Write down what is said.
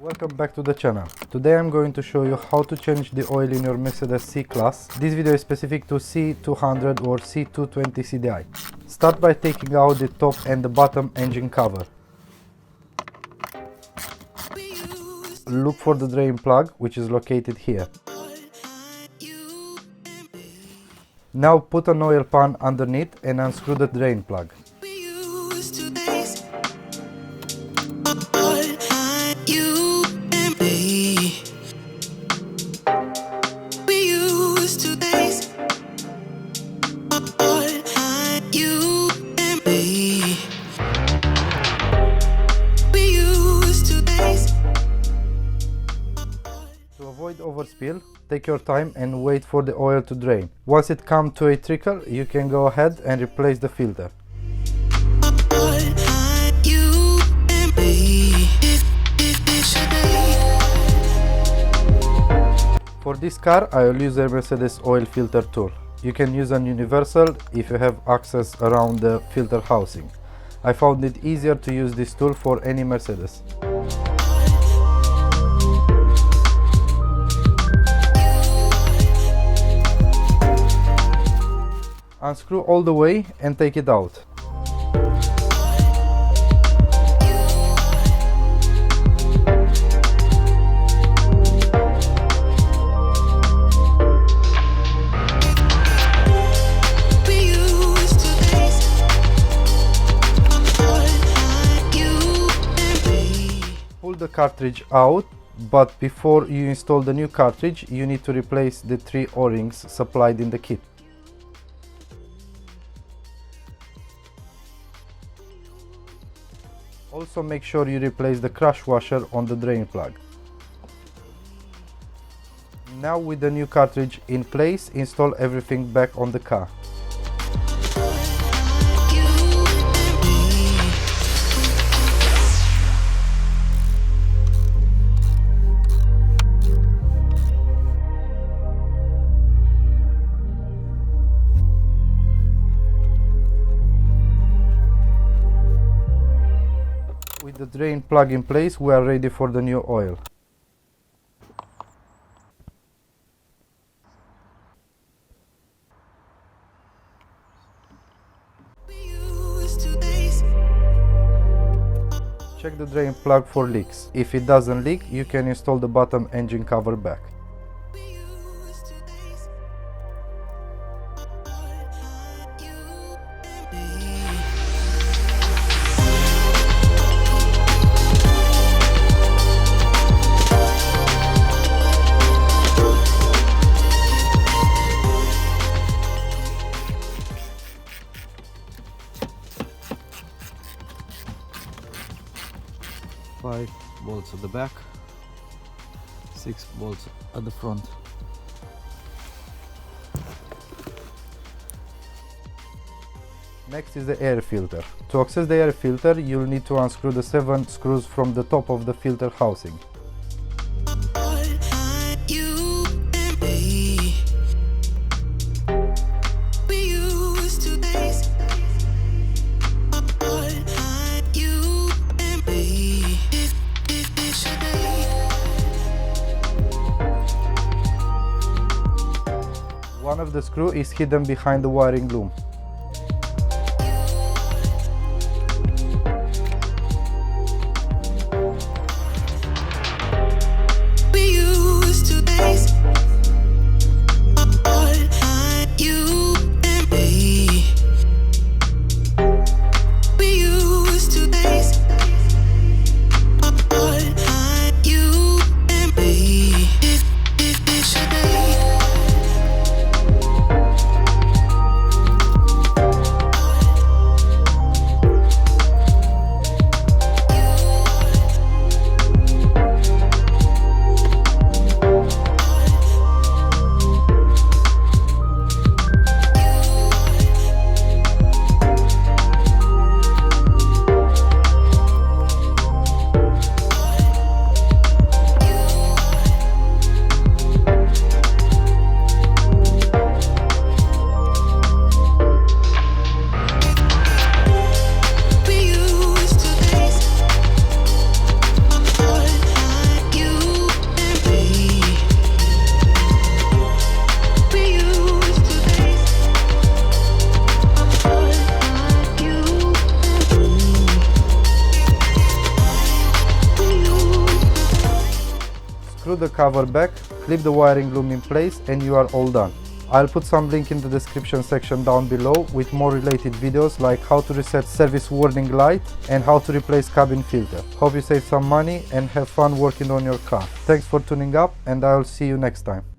Welcome back to the channel. Today I'm going to show you how to change the oil in your Mercedes C-Class. This video is specific to C200 or C220 CDi. Start by taking out the top and the bottom engine cover. Look for the drain plug, which is located here. Now put an oil pan underneath and unscrew the drain plug. To avoid overspill, take your time and wait for the oil to drain. Once it comes to a trickle, you can go ahead and replace the filter. For this car, I will use a Mercedes oil filter tool. You can use an universal if you have access around the filter housing. I found it easier to use this tool for any Mercedes. Unscrew all the way and take it out. Pull the cartridge out, but before you install the new cartridge, you need to replace the 3 O-rings supplied in the kit. Also make sure you replace the crash washer on the drain plug. Now with the new cartridge in place, install everything back on the car. With the drain plug in place, we are ready for the new oil. Check the drain plug for leaks. If it doesn't leak, you can install the bottom engine cover back. Five bolts at the back, 6 bolts at the front. Next is the air filter. To access the air filter, you'll need to unscrew the 7 screws from the top of the filter housing. One of the screws is hidden behind the wiring loom. screw the cover back, clip the wiring loom in place, and you are all done. I'll put some link in the description section down below with more related videos like how to reset service warning light and how to replace cabin filter. Hope you save some money and have fun working on your car. Thanks for tuning up, and I'll see you next time.